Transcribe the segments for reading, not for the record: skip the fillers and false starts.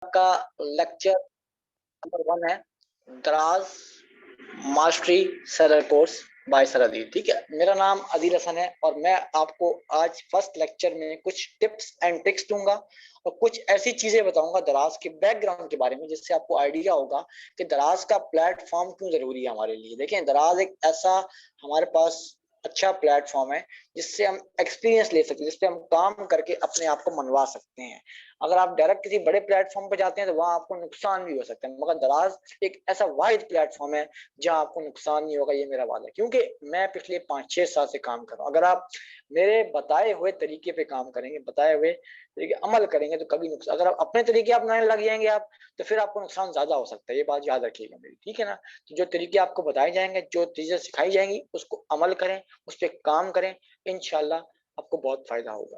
का lecture number 1 है दराज मास्टरी सरल कोर्स बाय सरदीप। ठीक है, मेरा नाम आदिल हसन है और मैं आपको आज फर्स्ट लेक्चर में कुछ टिप्स एंड ट्रिक्स दूंगा और कुछ ऐसी चीजें बताऊंगा दराज के बैकग्राउंड के बारे में, जिससे आपको आइडिया होगा कि दराज का प्लेटफॉर्म क्यों जरूरी है हमारे लिए। देखें, दराज एक ऐसा हमारे पास अच्छा प्लेटफॉर्म है जिससे हम एक्सपीरियंस ले सकते हैं, जिससे हम काम करके अपने आप को मनवा सकते हैं। अगर आप डायरेक्ट किसी बड़े प्लेटफॉर्म पर जाते हैं तो वहां आपको नुकसान भी हो सकता है, मगर दराज एक ऐसा वाहिद प्लेटफॉर्म है जहां आपको नुकसान नहीं होगा, ये मेरा वादा है। क्योंकि मैं पिछले 5-6 साल से काम कर रहा हूँ। अगर आप मेरे बताए हुए तरीके पे काम करेंगे, बताए हुए तरीके अमल करेंगे तो कभी नुकसान, अगर आप अपने तरीके अपनाने लग जाएंगे आप, तो फिर आपको नुकसान ज्यादा हो सकता है। ये बात याद रखिएगा मेरी, ठीक है ना। तो जो तरीके आपको बताए जाएंगे, जो चीजें सिखाई जाएंगी, उसको अमल करें, उस पर काम करें, इंशाल्लाह आपको बहुत फायदा होगा।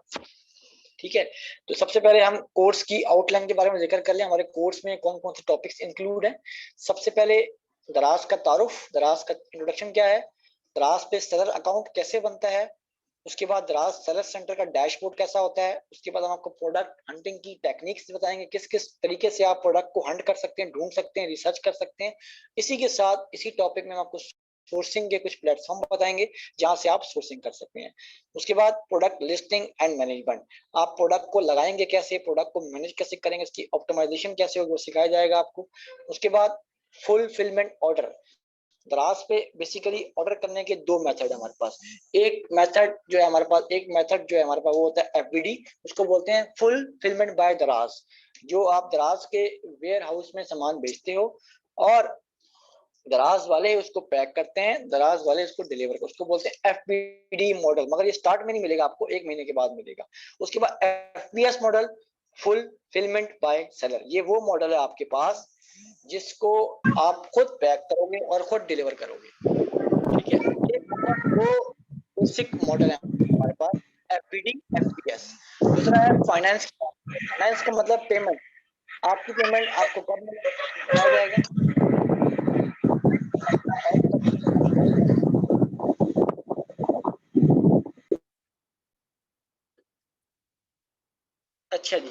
ठीक है, तो सबसे पहले हम कोर्स की आउटलाइन के बारे में जिक्र कर लें। हमारे कोर्स में कौन कौन से टॉपिक्स इंक्लूड हैं। सबसे पहले दराज का तारुफ, दराज का इंट्रोडक्शन क्या है, दराज पे सेलर अकाउंट कैसे बनता है, उसके बाद दराज सेलर सेंटर का डैशबोर्ड कैसा होता है, उसके बाद हम आपको प्रोडक्ट हंटिंग की टेक्निक्स बताएंगे, किस किस तरीके से आप प्रोडक्ट को हंट कर सकते हैं, ढूंढ सकते हैं, रिसर्च कर सकते हैं। इसी के साथ इसी टॉपिक में हम आपको सोर्सिंग के कुछ प्लेटफॉर्म बताएंगे जहां से आप सोर्सिंग कर सकते हैं। उसके बाद प्रोडक्ट लिस्टिंग एंड मैनेजमेंट, आप प्रोडक्ट को लगाएंगे कैसे, प्रोडक्ट को मैनेज कैसे करेंगे, इसकी ऑप्टिमाइजेशन कैसे होगी, वो सिखाया जाएगा आपको। उसके बाद फुलफिलमेंट ऑर्डर, दराज पे बेसिकली ऑर्डर करने के 2 मेथड है हमारे पास। एक मेथड जो है हमारे पास, एक मेथड जो है हमारे पास वो होता है एफबीडी, उसको बोलते हैं फुलफिलमेंट बाय दराज। जो आप दराज के वेयर हाउस में सामान बेचते हो और दराज वाले उसको पैक करते हैं, दराज वाले उसको डिलीवर करते हैं, उसको बोलते हैं एफपीडी मॉडल। मगर ये स्टार्ट में नहीं मिलेगा आपको, 1 महीने के बाद मिलेगा। उसके बाद FPS model, fulfilment bye seller, ये वो मॉडल है आपके पास जिसको आप खुद पैक करोगे और खुद डिलीवर करोगे। ठीक है, ये वो बेसिक मॉडल है हमारे पास, एफपीडी एफपीएस। दूसरा है फाइनेंस। फाइनेंस का मतलब पेमेंट, आपकी पेमेंट आपको कब मिलेगा जाएगा। अच्छा जी,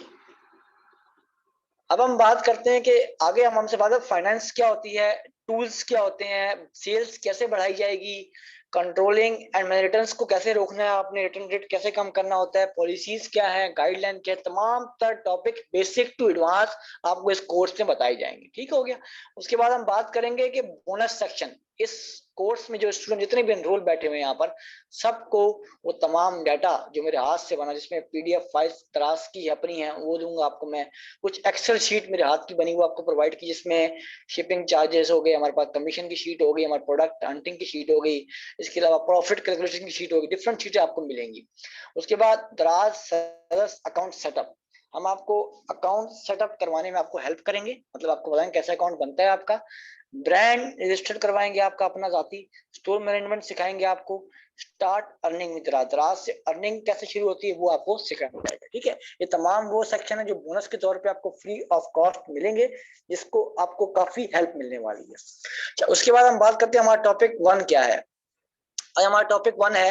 अब हम बात करते हैं कि आगे हम हमसे बात है फाइनेंस क्या होती है, टूल्स क्या होते हैं, सेल्स कैसे बढ़ाई जाएगी, कंट्रोलिंग एंड रिटर्न्स को कैसे रोकना है, आपने रिटर्न रेट कैसे कम करना होता है, पॉलिसीज क्या है, गाइडलाइन क्या है, तमाम तर टॉपिक बेसिक टू एडवांस आपको इस कोर्स में बताई जाएंगे। ठीक हो गया। उसके बाद हम बात करेंगे कि बोनस सेक्शन, इस कोर्स में जो स्टूडेंट जितने भी एनरोल बैठे हुए हैं यहाँ पर, सबको वो तमाम डाटा जो मेरे हाथ से बना, जिसमें पीडीएफ फाइल्स दराज की अपनी है, वो दूंगा आपको मैं। कुछ एक्सेल शीट मेरे हाथ की बनी हुई आपको प्रोवाइड की, जिसमें शिपिंग चार्जेस हो गए, हमारे पास कमीशन की शीट हो गई, हमारे प्रोडक्ट हंटिंग की शीट हो गई, इसके अलावा प्रॉफिट कैलकुलेशन की शीट होगी, डिफरेंट शीटें आपको मिलेंगी। उसके बाद दराज सेलर्स अकाउंट सेटअप, हम आपको अकाउंट सेटअप करवाने में आपको हेल्प करेंगे, मतलब आपको बताएंगे कैसे अकाउंट बनता है आपका, ब्रांड रजिस्टर्ड करवाएंगे आपका अपना जाती, स्टोर मैनेजमेंट सिखाएंगे आपको, स्टार्ट अर्निंग विद दराज, दराज से अर्निंग कैसे शुरू होती है वो आपको सिखाया जाएगा। ठीक है, ये तमाम वो सेक्शन है जो बोनस के तौर पे आपको फ्री ऑफ कॉस्ट मिलेंगे, जिसको आपको काफी हेल्प मिलने वाली है। अच्छा, उसके बाद हम बात करते हैं हमारा टॉपिक 1 क्या है। आज हमारा टॉपिक 1 है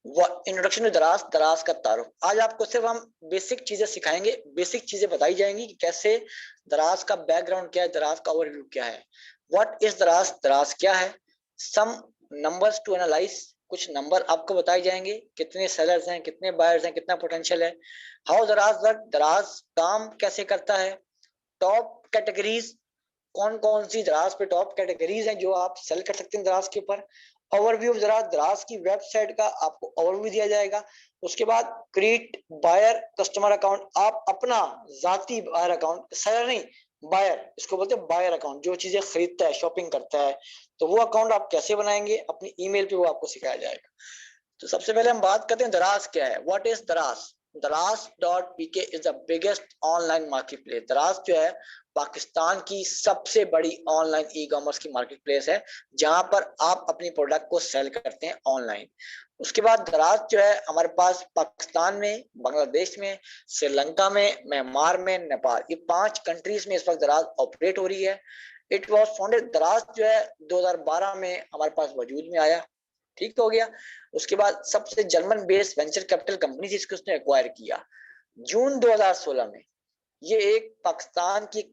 इंट्रोडक्शन टू दराज, दराज का तारुफ। आज आपको सिर्फ हम बेसिक चीजें सिखाएंगे, बेसिक चीजें बताई जाएंगी कि कैसे दराज का बैकग्राउंड क्या है, दराज का ओवरव्यू क्या है, व्हाट इज दराज, दराज क्या है, सम नंबर्स टू एनालाइज, कुछ नंबर आपको बताए जाएंगे, कितने सेलर्स हैं, कितने बायर्स हैं, कितना पोटेंशियल है, हाउ दराज वर्क, दराज काम कैसे करता है, टॉप कैटेगरीज, कौन कौन सी दराज पे टॉप कैटेगरीज हैं जो आप सेल कर सकते हैं दराज के ऊपर, ओवरव्यू ऑफ दराज, दराज की वेबसाइट का आपको ओवरव्यू दिया जाएगा। उसके बाद क्रिएट बायर कस्टमर अकाउंट, आप अपना जाती बायर अकाउंट, सेलर नहीं बायर, इसको बोलते हैं बायर अकाउंट, जो चीजें खरीदता है, शॉपिंग करता है, तो वो अकाउंट आप कैसे बनाएंगे अपनी ईमेल पे, वो आपको सिखाया जाएगा। तो सबसे पहले हम बात करते हैं दराज क्या है, what is Daraz. Daraz is the biggest online market place, Daraz जो है पाकिस्तान की सबसे बड़ी ऑनलाइन ई कॉमर्स की मार्केट प्लेस है, जहां पर आप अपनी प्रोडक्ट को सेल करते हैं ऑनलाइन। उसके बाद दराज जो है हमारे पास पाकिस्तान में, बांग्लादेश में, श्रीलंका में, म्यांमार में, नेपाल, ये 5 कंट्रीज में इस वक्त दराज ऑपरेट हो रही है। इट वॉज फाउंडेड, दराज जो है 2012 में हमारे पास वजूद में आया। ठीक हो गया। उसके बाद सबसे German based venture capital company थी, इसको उसने एक्वायर किया जून 2016 में। ये एक पाकिस्तान की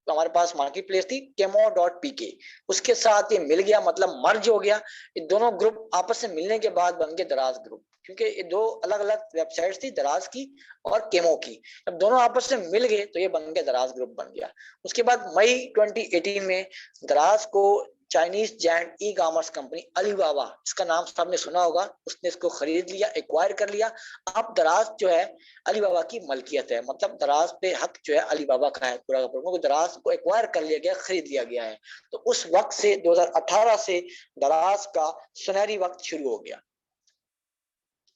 हमारे पास मार्केट प्लेस थी Camo.pk, उसके साथ ये मिल गया, मतलब मर्ज हो गया। ये दोनों ग्रुप आपस में मिलने के बाद बन गए दराज ग्रुप, क्योंकि ये दो अलग अलग वेबसाइट्स थी, दराज की और केमो की। जब दोनों आपस में मिल गए तो ये बन गया दराज ग्रुप बन गया। उसके बाद मई 2018 में दराज को Chinese giant e commerce company Alibaba, इसका नाम सबने सुना होगा, उसने इसको खरीद लिया, एक्वायर कर लिया। अब दराज जो है अलीबाबा की मलकियत है, मतलब दराज पे हक जो है अलीबाबा का है पूरा का पूरा, दराज को एक्वायर कर लिया गया, खरीद लिया गया है। तो उस वक्त से 2018 से दराज का सुनहरी वक्त शुरू हो गया।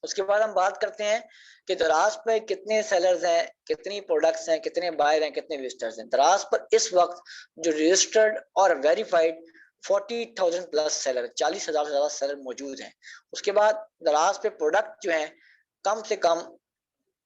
उसके बाद हम बात करते हैं कि दराज पर कितने सेलर्स हैं, कितनी प्रोडक्ट्स हैं, कितने बायर हैं, कितने विजिटर्स हैं। दराज पर इस वक्त जो रजिस्टर्ड और वेरीफाइड 40,000 प्लस सेलर, 40,000 से ज्यादा सेलर मौजूद हैं। उसके बाद दराज पे प्रोडक्ट जो है कम से कम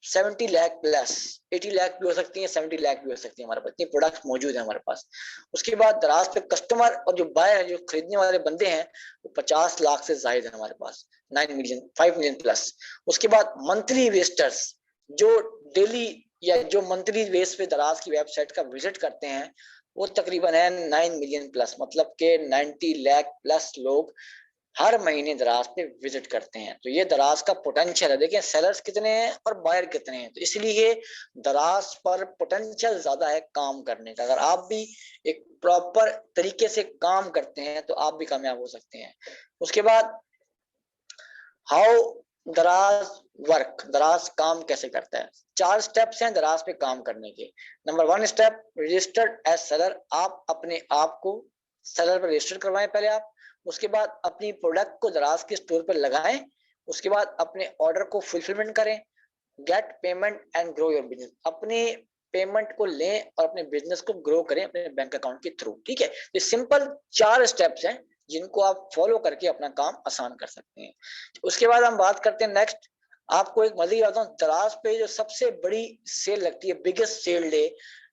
70 लाख प्लस, 80 लाख भी हो सकती है, 70 लाख भी हो सकती है, हमारे पास इतनी प्रोडक्ट मौजूद है हमारे पास। उसके बाद दराज पे कस्टमर और जो बायर है, जो खरीदने वाले बंदे हैं, वो 50 लाख से ज्यादा है हमारे पास, 9 मिलियन, 5 मिलियन प्लस। उसके बाद मंथली विजिटर्स जो डेली या जो मंथली बेस पे दराज की वेबसाइट का विजिट करते हैं, वो तकरीबन है 9 मिलियन प्लस, मतलब के 90 लाख प्लस लोग हर महीने दराज पे विजिट करते हैं। तो ये दराज का पोटेंशियल है। देखिए सेलर्स कितने हैं और बायर कितने हैं, तो इसलिए दराज पर पोटेंशियल ज्यादा है काम करने का। अगर आप भी एक प्रॉपर तरीके से काम करते हैं तो आप भी कामयाब हो सकते हैं। उसके बाद हाउ दराज वर्क, दराज काम कैसे करता है। 4 स्टेप्स हैं दराज पे काम करने के। Number 1 step, registered as seller, आप अपने आप को सेलर पर रजिस्टर करवाएं पहले आप। उसके बाद अपनी प्रोडक्ट को दराज के स्टोर पर लगाएं। उसके बाद अपने ऑर्डर को फुलफिलमेंट करें। Get payment and grow your business, अपने पेमेंट को लें और अपने बिजनेस को ग्रो करें अपने बैंक अकाउंट के थ्रू। ठीक है, ये सिंपल 4 स्टेप्स हैं जिनको आप फॉलो करके अपना काम आसान कर सकते हैं। उसके बाद हम बात करते हैं नेक्स्ट, आपको एक मजे की बात बताऊं, दराज पे जो सबसे बड़ी सेल लगती है, बिगेस्ट सेल डे,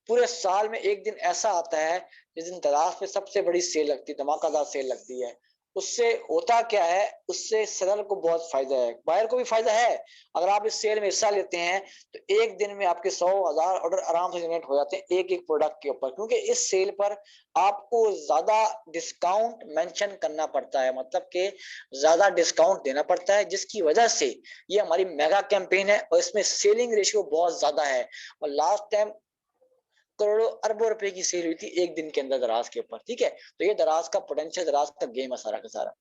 पूरे साल में एक दिन ऐसा आता है जिस दिन दराज पे सबसे बड़ी सेल लगती है, धमाकेदार सेल लगती है। उससे होता क्या है, उससे सेलर को बहुत फायदा है, बायर को भी फायदा है। अगर आप इस सेल में हिस्सा लेते हैं तो एक दिन में आपके 100,000 ऑर्डर आराम से जनरेट हो जाते हैं एक एक प्रोडक्ट के ऊपर, क्योंकि इस सेल पर आपको ज्यादा डिस्काउंट मेंशन करना पड़ता है, मतलब कि ज्यादा डिस्काउंट देना पड़ता है, जिसकी वजह से ये हमारी मेगा कैंपेन है और इसमें सेलिंग रेशियो बहुत ज्यादा है। और लास्ट टाइम करोड़ों अरबों रुपए की सेल हुई थी एक दिन के अंदर दराज के ऊपर। ठीक है, तो ये दराज का पोटेंशियल, दराज का गेम है सारा का सारा।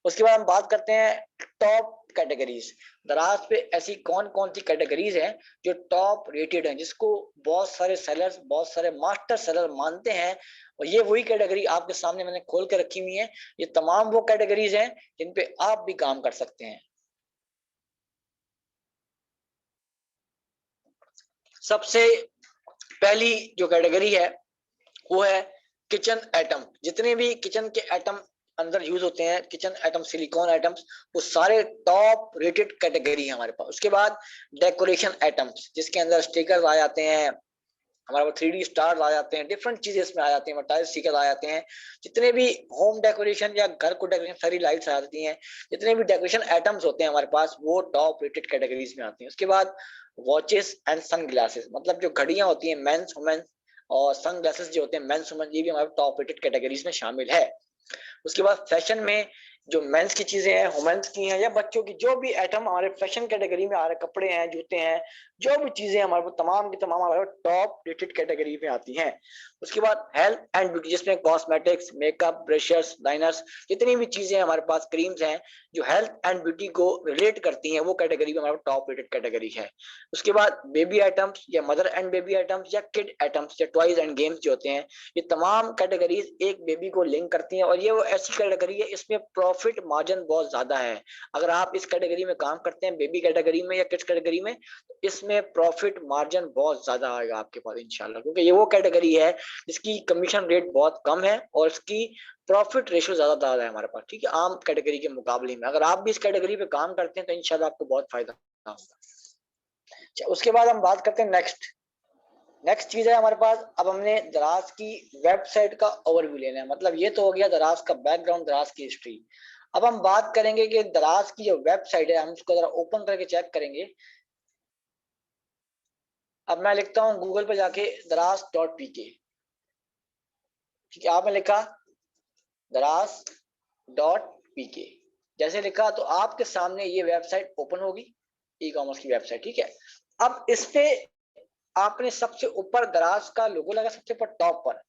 उसके बाद हम बात करते हैं टॉप कैटेगरीज। दराज पे ऐसी कौन कौन सी कैटेगरीज हैं जो टॉप रेटेड हैं, जिसको बहुत सारे सेलर्स, बहुत सारे मास्टर सेलर मानते हैं। और ये वही कैटेगरी आपके सामने मैंने खोल के रखी हुई है। ये तमाम वो कैटेगरीज हैं जिन पे आप भी काम कर सकते हैं। सबसे पहली जो कैटेगरी है वो है किचन आइटम। जितने भी किचन के आइटम अंदर यूज होते हैं, किचन आइटम, सिलिकॉन आइटम्स, वो सारे टॉप रेटेड कैटेगरी है हमारे पास। उसके बाद डेकोरेशन आइटम्स, जिसके अंदर स्टिकर आ जाते हैं, हमारे पास 3D स्टार आ जाते हैं, डिफरेंट चीजें इसमें आ जाती हैं, टाइल्स स्टिकर आ जाते हैं। जितने भी होम डेकोरेशन या घर को डेकोरेशन, सारी लाइट्स आ जाती हैं, जितने भी डेकोरेशन आइटम्स होते हैं हमारे पास, वो टॉप रेटेड कैटेगरीज में आती हैं। उसके बाद वॉचेस एंड सन ग्लासेस, मतलब जो घड़ियां होती हैं मेंस वुमेन्स, और सन ग्लासेस जो होते हैं मेंस वुमेन, ये भी हमारे टॉप रेटेड कैटेगरीज में शामिल है। उसके बाद फैशन में जो मेंस की चीजें हैं, वुमेन्स की हैं, या बच्चों की, जो भी आइटम हमारे फैशन कैटेगरी में आ रहे, कपड़े हैं, जूते हैं, जो भी चीजें हमारे पास तमाम की तमाम हमारे टॉप रेटेड कैटेगरी में आती हैं। उसके बाद हेल्थ एंड ब्यूटी, जिसमें कॉस्मेटिक्स, मेकअप, ब्रशर्स, लाइनर्स, जितनी भी चीजें हमारे पास, क्रीम्स हैं जो हेल्थ एंड ब्यूटी को रिलेट करती हैं, वो कैटेगरी में हमारा टॉप रेटेड कैटेगरी है। उसके बाद बेबी आइटम्स या मदर एंड बेबी आइटम्स या किड आइटम्स या टॉयज एंड गेम्स जो होते हैं, ये तमाम कैटेगरीज एक बेबी को लिंक करती हैं। और ये वो ऐसी कैटेगरी है, इसमें प्रॉफिट मार्जिन बहुत ज्यादा है। अगर आप इस कैटेगरी में काम करते हैं, बेबी कैटेगरी में या किड्स कैटेगरी में, तो इसमें प्रॉफिट मार्जिन बहुत ज्यादा आएगा आपके पास इंशाल्लाह, क्योंकि ये वो कैटेगरी है जिसकी कमीशन रेट बहुत कम है और इसकी प्रॉफिट रेशियो ज्यादा है हमारे पास। ठीक है, आम कैटेगरी के मुकाबले में अगर आप भी इस कैटेगरी पे काम करते हैं तो इंशाल्लाह आपको बहुत फायदा होगा। उसके बाद हम बात करते हैं नेक्स्ट चीज है हमारे पास। अब हमने दराज की वेबसाइट का ओवरव्यू लेना है, मतलब ये तो हो गया दराज का बैकग्राउंड, दराज की हिस्ट्री। अब हम बात करेंगे कि दराज की जो वेबसाइट है, हम उसको जरा ओपन करके चेक करेंगे। अब मैं लिखता हूँ गूगल पे जाके दराज.pk, ठीक है, आपने लिखा दराज.pk, जैसे लिखा तो आपके सामने ये वेबसाइट ओपन होगी, ई कॉमर्स की वेबसाइट, ठीक है। अब इस पे आपने सबसे ऊपर दराज का लोगो लगा, सबसे ऊपर टॉप पर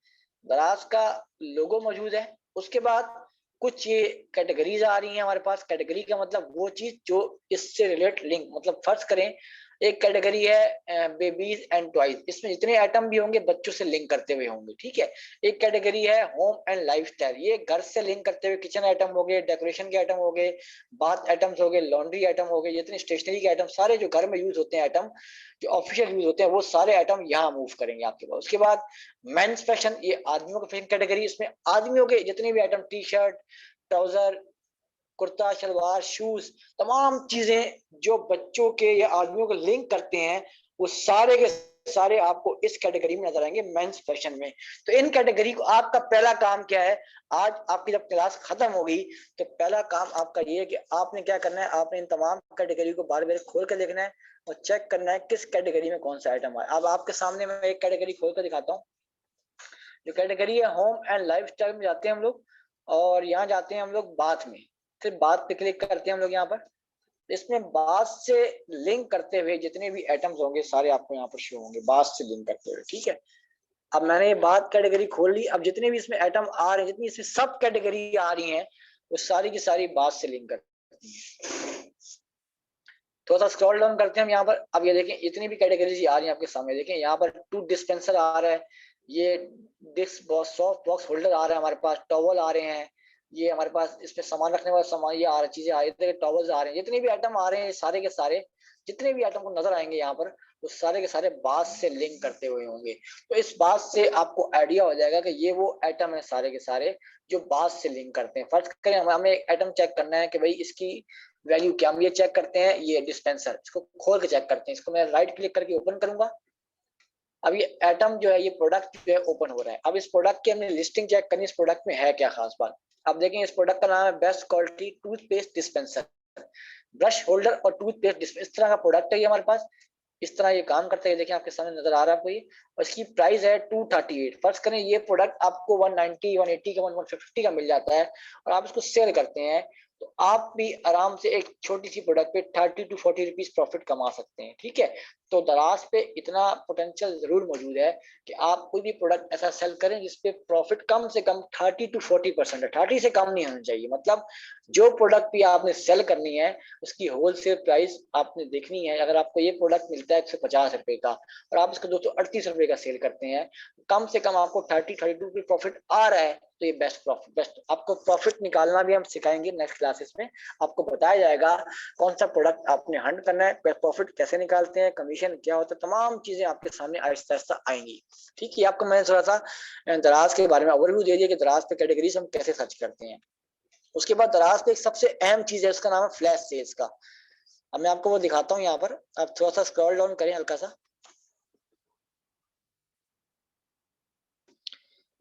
दराज का लोगो मौजूद है। उसके बाद कुछ ये कैटेगरीज आ रही हैं हमारे पास। कैटेगरी का मतलब वो चीज जो इससे रिलेट लिंक, मतलब फर्ज करें एक कैटेगरी है बेबीज एंड टॉयज, इसमें जितने आइटम भी होंगे बच्चों से लिंक करते हुए होंगे, ठीक है। एक कैटेगरी है होम एंड लाइफस्टाइल, ये घर से लिंक करते हुए किचन आइटम हो गए, डेकोरेशन के आइटम हो गए, बाथ आइटम्स हो गए, लॉन्ड्री आइटम हो गए, जितने स्टेशनरी के आइटम, सारे जो घर में यूज होते हैं आइटम, जो ऑफिशियल यूज होते हैं, वो सारे आइटम यहाँ मूव करेंगे आपके पास। उसके बाद मेंस फैशन, ये आदमियों का फैशन कैटेगरी, इसमें आदमियों के जितने भी item, T shirt, trouser, kurta salwar, shoes, तमाम चीजें जो बच्चों के या आदमियों को लिंक करते हैं, वो सारे के सारे आपको इस कैटेगरी में नजर आएंगे, मेंस फैशन में। तो इन कैटेगरी को आपका पहला काम क्या है, आज आपकी जब क्लास खत्म होगी तो पहला काम आपका ये है कि आपने क्या करना है, आपने इन तमाम कैटेगरी को बार बार खोल कर देखना है और चेक करना है किस कैटेगरी में कौन सा आइटम है। अब आपके सामने मैं एक कैटेगरी खोल कर दिखाता हूँ। जो कैटेगरी है होम एंड लाइफस्टाइल में जाते हैं हम लोग, और यहाँ जाते हैं हम लोग बाथ में, फिर बाथ पे क्लिक करते हैं हम लोग यहाँ पर। इसमें बाथ से लिंक करते हुए जितने भी आइटम्स होंगे सारे आपको यहाँ पर शो होंगे, बाथ से लिंक करते हुए, ठीक है। अब मैंने ये बाथ कैटेगरी खोल ली। अब जितने भी इसमें आइटम आ रहे हैं, जितनी इसमें सब कैटेगरी आ रही हैं, वो सारी की सारी बाथ से लिंक करती हैं। थोड़ा सा स्क्रॉल डाउन करते हैं हम यहाँ पर। अब ये देखें इतनी भी कैटेगरीज आ रही है आपके सामने, देखें यहाँ पर टूथ डिस्पेंसर आ रहा है, ये disc box, soft box holder आ रहा है हमारे पास, टॉवल आ रहे हैं, ये हमारे पास इसमें सामान रखने वाला सामान, ये आ रही चीजें आ रही है, टॉवल्स आ रहे हैं, जितने भी आइटम आ रहे हैं सारे के सारे, जितने भी आइटम को नजर आएंगे यहाँ पर, वो सारे के सारे बात से लिंक करते हुए होंगे। तो इस बात से आपको आइडिया हो जाएगा कि ये वो आइटम है सारे के सारे जो बात से लिंक करते हैं। फर्ज करें हमें एक आइटम चेक करना है कि भाई इसकी वैल्यू क्या, हम ये चेक करते हैं, ये डिस्पेंसर, इसको खोल के चेक करते हैं। इसको मैं राइट क्लिक करके ओपन करूंगा। अब ये आइटम जो है, ये प्रोडक्ट जो है ओपन हो रहा है। अब इस प्रोडक्ट की हमने लिस्टिंग चेक करनी, इस प्रोडक्ट में है क्या खास बात। अब देखें इस प्रोडक्ट का नाम है best quality toothpaste dispenser, brush holder और टूथपेस्ट डिस्पेंसर, इस तरह का प्रोडक्ट है ये हमारे पास। इस तरह ये काम करता है, देखिए आपके सामने नजर आ रहा है आपको ये, और इसकी प्राइस है 238। फर्ज करें ये प्रोडक्ट आपको 190, 180 का, 150 का मिल जाता है और आप इसको सेल करते हैं, तो आप भी आराम से एक छोटी सी प्रोडक्ट पे 30 to 40 रुपीज प्रॉफिट कमा सकते हैं, ठीक है। तो दराज पे इतना पोटेंशियल जरूर मौजूद है कि आप कोई भी प्रोडक्ट ऐसा सेल करें जिसपे प्रॉफिट कम से कम 30 to 40% है, 30 से कम नहीं होना चाहिए। मतलब जो प्रोडक्ट भी आपने सेल करनी है उसकी होलसेल प्राइस आपने देखनी है। अगर आपको ये प्रोडक्ट मिलता है 150 रुपए का और आप इसको 238 रुपए का सेल करते हैं, कम से कम आपको 30-32 रुपए प्रॉफिट आ रहा है, तो ये बेस्ट प्रॉफिट, बेस्ट आपको प्रॉफिट निकालना भी हम सिखाएंगे नेक्स्ट क्लासेस में। आपको बताया जाएगा कौन सा प्रोडक्ट आपने हंड करना है, प्रॉफिट कैसे निकालते हैं, कमीशन क्या होता है, तमाम चीजें आपके सामने आहिस्ता आहिस्ता आएंगी, ठीक है। आपको मैंने थोड़ा सा दराज के बारे में ओवरव्यू दे दिया कि दराज पे कैटेगरीज हम कैसे सर्च करते हैं। उसके बाद दराज पे एक सबसे अहम चीज है, उसका नाम है फ्लैश सेल्स का। अब मैं आपको वो दिखाता हूँ यहाँ पर। आप थोड़ा सा स्क्रॉल डाउन करें हल्का सा,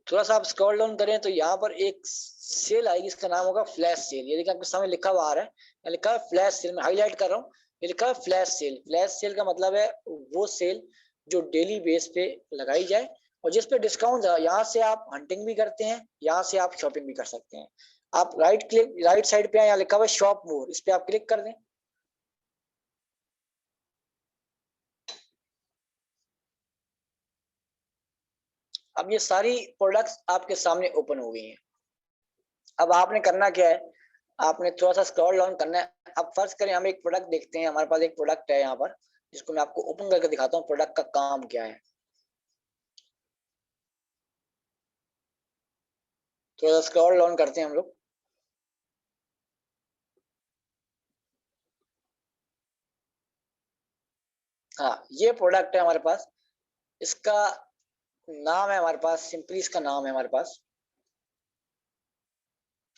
थोड़ा सा आप स्क्रॉल डाउन करें तो यहाँ पर एक सेल आएगी, इसका नाम होगा फ्लैश सेल। ये देखिए आपके सामने लिखा हुआ आ रहा है, लिखा है फ्लैश सेल, मैं हाईलाइट कर रहा हूँ, ये लिखा है फ्लैश सेल। फ्लैश सेल का मतलब है वो सेल जो डेली बेस पे लगाई जाए और जिस पे डिस्काउंट, यहाँ से आप हंटिंग भी करते हैं, यहाँ से आप शॉपिंग भी कर सकते हैं। आप राइट साइड पे यहाँ लिखा हुआ है शॉप मोर, इस पे आप क्लिक कर दें। अब ये सारी प्रोडक्ट्स आपके सामने ओपन हो गई हैं। अब आपने करना क्या है, आपने थोड़ा सा स्क्रॉल डाउन करना है। अब फर्ज करें हम एक प्रोडक्ट देखते हैं, हमारे पास एक प्रोडक्ट है यहाँ पर जिसको मैं आपको ओपन करके दिखाता हूँ प्रोडक्ट का काम क्या है। थोड़ा सा स्क्रॉल डाउन करते हैं हम लोग। हाँ, ये प्रोडक्ट है हमारे पास, इसका नाम है हमारे पास, सिंपली इसका नाम है हमारे पास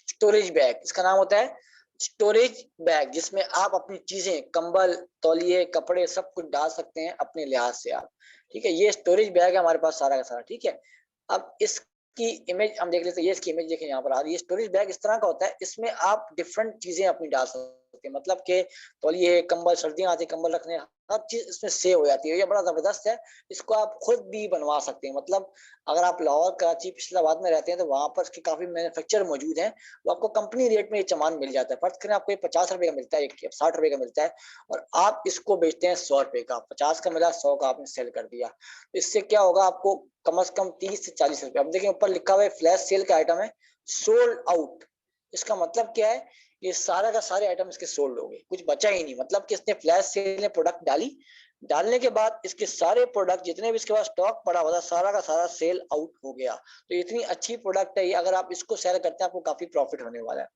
स्टोरेज बैग। इसका नाम होता है स्टोरेज बैग, जिसमें आप अपनी चीजें, कंबल, तौलिए, कपड़े, सब कुछ डाल सकते हैं अपने लिहाज से आप, ठीक है। ये स्टोरेज बैग है हमारे पास सारा का सारा, ठीक है। अब इसकी इमेज हम देख लेते हैं, ये इसकी इमेज देखें यहाँ पर आ रही है। स्टोरेज बैग इस तरह का होता है, इसमें आप डिफरेंट चीजें अपनी डाल सकते हैं, मतलब कि तौलिए, कंबल, सर्दियां आती है कंबल रखने, हर चीज इसमें सेव हो जाती है। ये बड़ा जबरदस्त है। इसको आप खुद भी बनवा सकते हैं। मतलब अगर आप लाहौर, कराची, इस्लामाबाद में रहते हैं तो वहां पर इसके काफी मैन्युफैक्चर मौजूद हैं। वो आपको कंपनी रेट में ये सामान मिल जाता है। फर्ज करें आपको ये 50 रुपए का मिलता है, एक 60 रुपए का मिलता है, और आप इसको बेचते हैं 100 रुपए का। 50 का मिला, 100 का आपने सेल कर दिया। तो इससे क्या होगा, आपको कम से कम 30 से 40 रुपए। अब देखिए ऊपर लिखा हुआ है फ्लैश सेल का आइटम है, सोल्ड आउट। इसका मतलब क्या है, ये सारा का सारे आइटम इसके सोल्ड हो गए, कुछ बचा ही नहीं। मतलब कि इसने फ्लैश सेल ने प्रोडक्ट डाली, डालने के बाद इसके सारे प्रोडक्ट जितने भी इसके पास स्टॉक पड़ा हुआ था, सारा का सारा सेल आउट हो गया। तो इतनी अच्छी प्रोडक्ट है ये। अगर आप इसको सेल करते हैं आपको काफी प्रॉफिट होने वाला है।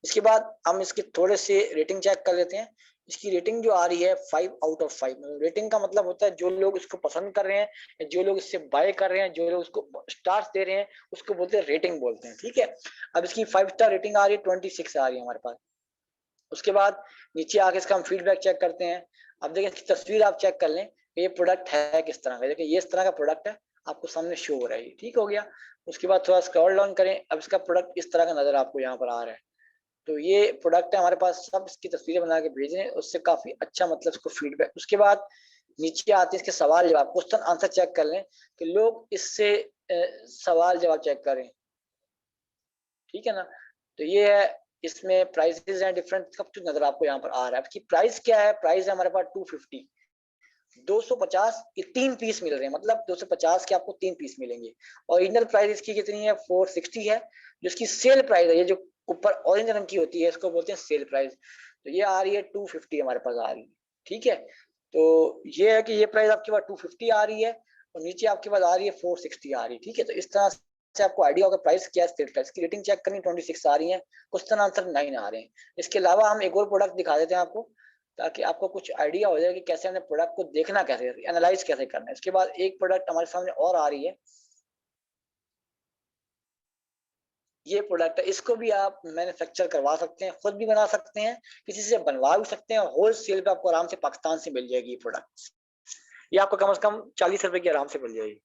इसके बाद हम इसके थोड़े से रेटिंग चेक कर लेते हैं। इसकी रेटिंग जो आ रही है 5/5। रेटिंग का मतलब होता है जो लोग इसको पसंद कर रहे हैं, जो लोग इससे बाय कर रहे हैं, जो लोग उसको स्टार्स दे रहे हैं, उसको बोलते हैं रेटिंग बोलते हैं। ठीक है। अब इसकी 5 स्टार रेटिंग आ रही है, 26 आ रही है हमारे पास। उसके बाद नीचे आके इसका हम फीडबैक चेक करते हैं। अब देखिए इसकी तस्वीर आप चेक कर लें कि ये प्रोडक्ट है किस तरह का। देखिए ये इस तरह का प्रोडक्ट है, आपको सामने शो हो रहा है। ठीक हो गया। उसके बाद थोड़ा स्क्रॉल डाउन करें। अब इसका प्रोडक्ट इस तरह का नजर आपको यहाँ पर आ रहा है। तो ये प्रोडक्ट है हमारे पास, सब इसकी तस्वीरें बना के भेज रहे हैं, उससे काफी अच्छा मतलब इसको फीडबैक। उसके बाद नीचे आते हैं इसके सवाल जवाब, क्वेश्चन आंसर चेक कर लें कि लोग इससे सवाल जवाब चेक करें। ठीक है ना। तो ये है, इसमें प्राइसेस हैं डिफरेंट, सब कुछ नजर आपको यहाँ पर आ रहा है। इसकी प्राइस क्या है, प्राइस है हमारे पास 250, 250 ये 3 पीस मिल रहे हैं। मतलब 250 के आपको 3 पीस मिलेंगे। ओरिजिनल प्राइस इसकी कितनी है, 460 है। जो इसकी सेल प्राइस है, ये जो ऊपर ऑरेंज रंग की होती है, इसको बोलते हैं सेल प्राइस। तो ये आ रही है 250 हमारे पास आ रही है। ठीक है। तो ये है कि ये प्राइस आपके पास 250 आ रही है, और नीचे आपके पास आ रही है 460 आ रही है। ठीक है। तो इस तरह से आपको आइडिया होगा प्राइस क्या है, सेल प्राइस की रेटिंग चेक करनी, 26 आ रही है, क्वेश्चन आंसर 9 आ रहे हैं। इसके अलावा हम एक और प्रोडक्ट दिखा देते हैं आपको, ताकि आपको कुछ आइडिया हो जाए कि कैसे हमने प्रोडक्ट को देखना, कैसे एनालाइज कैसे करना है। इसके बाद एक प्रोडक्ट हमारे सामने और आ रही है, ये प्रोडक्ट है। इसको भी आप मैन्युफैक्चर करवा सकते हैं, खुद भी बना सकते हैं, किसी से बनवा भी सकते हैं। होल सेल पे आपको आराम से पाकिस्तान से मिल जाएगी ये प्रोडक्ट। ये आपको कम से कम 40 रुपए की आराम से मिल जाएगी।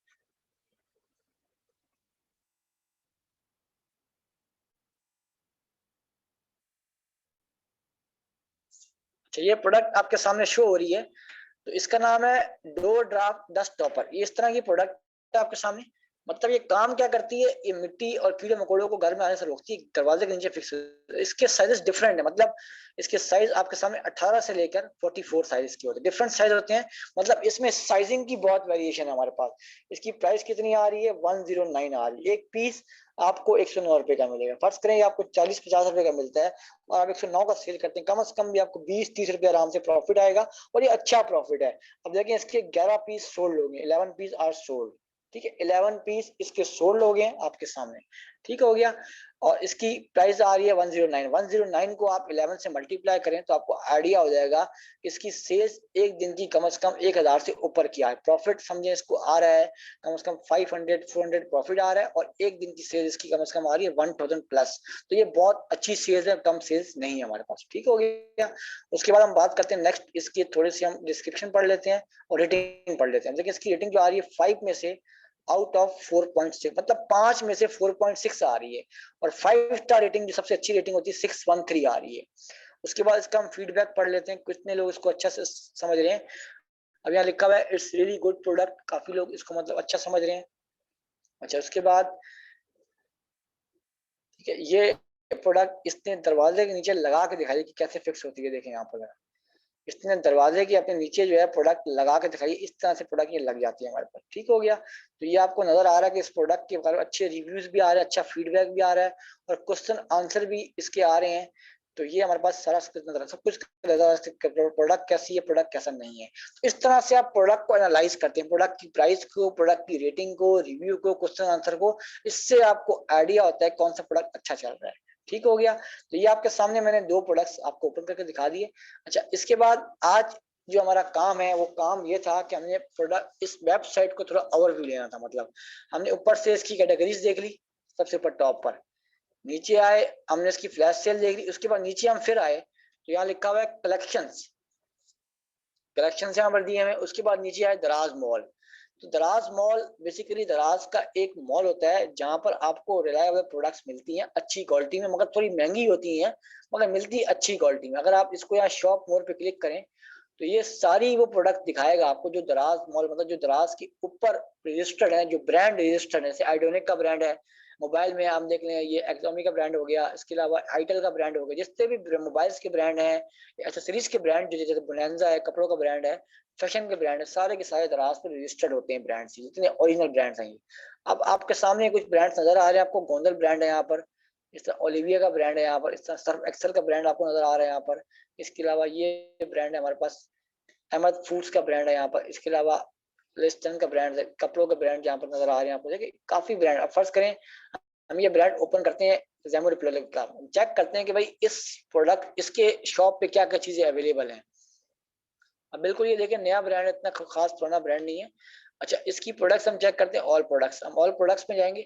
अच्छा, ये प्रोडक्ट आपके सामने शो हो रही है। तो इसका नाम है डोर ड्राफ्ट डस्ट टॉपर। ये इस तरह की प्रोडक्ट है आपके सामने। मतलब ये काम क्या करती है, ये मिट्टी और कीड़े मकोड़ों को घर में आने से रोकती है, दरवाजे के नीचे फिक्स। इसके साइजेस डिफरेंट है। मतलब इसके साइज आपके सामने 18 से लेकर 44 साइज के होते हैं, डिफरेंट साइज होते हैं। मतलब इसमें साइजिंग की बहुत वेरिएशन है हमारे पास। इसकी प्राइस कितनी आ रही है, 109 आ रही है। एक पीस आपको 109 रुपए का मिलेगा। फर्ज करें आपको 40-50 रुपए का मिलता है, और आप 109 का सेल करते हैं, कम से कम भी आपको 20-30 रुपए आराम से प्रॉफिट आएगा, और ये अच्छा प्रॉफिट है। अब देखिए इसके 11 पीस सोल्ड हो गए, 11 पीस आर सोल्ड। ठीक है, 11 पीस इसके सोल्ड हो गए आपके सामने। ठीक हो गया। और इसकी प्राइस आ रही है 109। 109 को आप 11 से मल्टीप्लाई करें तो आपको आइडिया हो जाएगा कि इसकी सेल्स एक दिन की कम से कम 1000 से ऊपर की है। प्रॉफिट समझे इसको आ रहा है कम से कम 500-400 प्रॉफिट आ रहा है, और एक दिन की सेल्स इसकी कम से कम आ रही है 1000 प्लस। तो ये बहुत अच्छी सेल्स है, कम सेल्स नहीं है हमारे पास। ठीक हो गया। उसके बाद हम बात करते हैं नेक्स्ट, इसकी थोड़ी सी हम डिस्क्रिप्शन पढ़ लेते हैं और रेटिंग पढ़ लेते हैं। देखिए इसकी रेटिंग जो आ रही है 5 में से आउट ऑफ 4.6, मतलब 5 में से 4.6 आ रही है। और 5 स्टार रेटिंग जो सबसे अच्छी रेटिंग होती है 613 आ रही है। उसके बाद इसका हम फीडबैक पढ़ लेते हैं, कितने लोग इसको अच्छा से समझ रहे हैं। अब यहाँ लिखा हुआ है इट्स रियली गुड प्रोडक्ट, काफी लोग इसको मतलब अच्छा समझ रहे हैं। अच्छा, उसके बाद ठीक है, ये प्रोडक्ट इसने दरवाजे के नीचे लगा के दिखाई कि कैसे फिक्स होती है। देखें यहाँ पर इसने दरवाजे के अपने नीचे जो है प्रोडक्ट लगा के दिखाई, इस तरह से प्रोडक्ट ये लग जाती है हमारे पास। ठीक हो गया। तो ये आपको नजर आ रहा है कि इस प्रोडक्ट के बारे में अच्छे रिव्यूज भी आ रहे हैं, अच्छा फीडबैक भी आ रहा है, और क्वेश्चन आंसर भी इसके आ रहे हैं। तो ये हमारे पास सारा सब कुछ प्रोडक्ट कैसी है, प्रोडक्ट कैसा नहीं है। तो इस तरह से आप प्रोडक्ट को एनालाइज करते हैं, प्रोडक्ट की प्राइस को, प्रोडक्ट की रेटिंग को, रिव्यू को, क्वेश्चन आंसर को। इससे आपको आइडिया होता है कौन सा प्रोडक्ट अच्छा चल रहा है। ठीक हो गया। तो ये आपके सामने मैंने 2 प्रोडक्ट्स आपको ओपन करके दिखा दिए। अच्छा, इसके बाद आज जो हमारा काम है वो काम ये था कि हमने प्रोडक्ट इस वेबसाइट को थोड़ा ओवरव्यू लेना था। मतलब हमने ऊपर से इसकी कैटेगरीज देख ली, सबसे ऊपर टॉप पर, नीचे आए हमने इसकी फ्लैश सेल देख ली, उसके बाद नीचे हम फिर आए तो यहाँ लिखा हुआ है कलेक्शंस। कलेक्शन यहाँ पर दिए हमें। उसके बाद नीचे आए दराज मॉल। तो दराज मॉल बेसिकली दराज का एक मॉल होता है जहां पर आपको रिलायबल प्रोडक्ट्स मिलती हैं अच्छी क्वालिटी में, मगर थोड़ी महंगी होती हैं, मगर मिलती अच्छी क्वालिटी में। अगर आप इसको यहाँ शॉप मोर पे क्लिक करें तो ये सारी वो प्रोडक्ट दिखाएगा आपको जो दराज मॉल, मतलब जो दराज के ऊपर रजिस्टर्ड है, जो ब्रांड रजिस्टर्ड है। जैसे आइडोनिक का ब्रांड है मोबाइल में, हम देख लें ये एक्सोमी का ब्रांड हो गया, इसके अलावा आइटल का ब्रांड हो गया, जितने भी मोबाइल्स के ब्रांड हैं, एक्सेसरीज के ब्रांड जो जैसे बोनांजा है, कपड़ों का ब्रांड है, फैशन के ब्रांड है, सारे के सारे दराज पर रजिस्टर्ड होते हैं ब्रांड्स, जितने ओरिजिनल ब्रांड्स हैं। अब आपके सामने कुछ ब्रांड्स नजर आ रहे हैं आपको, गोंदल ब्रांड है यहाँ पर, इस तरह ओलिविया का ब्रांड है यहाँ पर, इस तरह सर्फ एक्सेल का ब्रांड आपको नजर आ रहा है यहाँ पर। इसके अलावा ये ब्रांड है हमारे पास, अहमद फूड्स का ब्रांड है यहाँ पर। इसके अलावा लिस्टन का ब्रांड है, कपड़ों के ब्रांड यहाँ पर नजर आ रहे हैं आपको। देखिए काफी ब्रांड, अब फर्ज करें हम ये ब्रांड ओपन करते हैं जैमो रिप्लेलर का, चेक करते हैं कि भाई इस प्रोडक्ट इसके शॉप पे क्या क्या चीजें अवेलेबल हैं। अब बिल्कुल ये देखिए नया ब्रांड, इतना खास पुराना ब्रांड नहीं है। अच्छा, इसकी प्रोडक्ट्स हम चेक करते हैं, ऑल प्रोडक्ट्स, हम ऑल प्रोडक्ट्स में जाएंगे।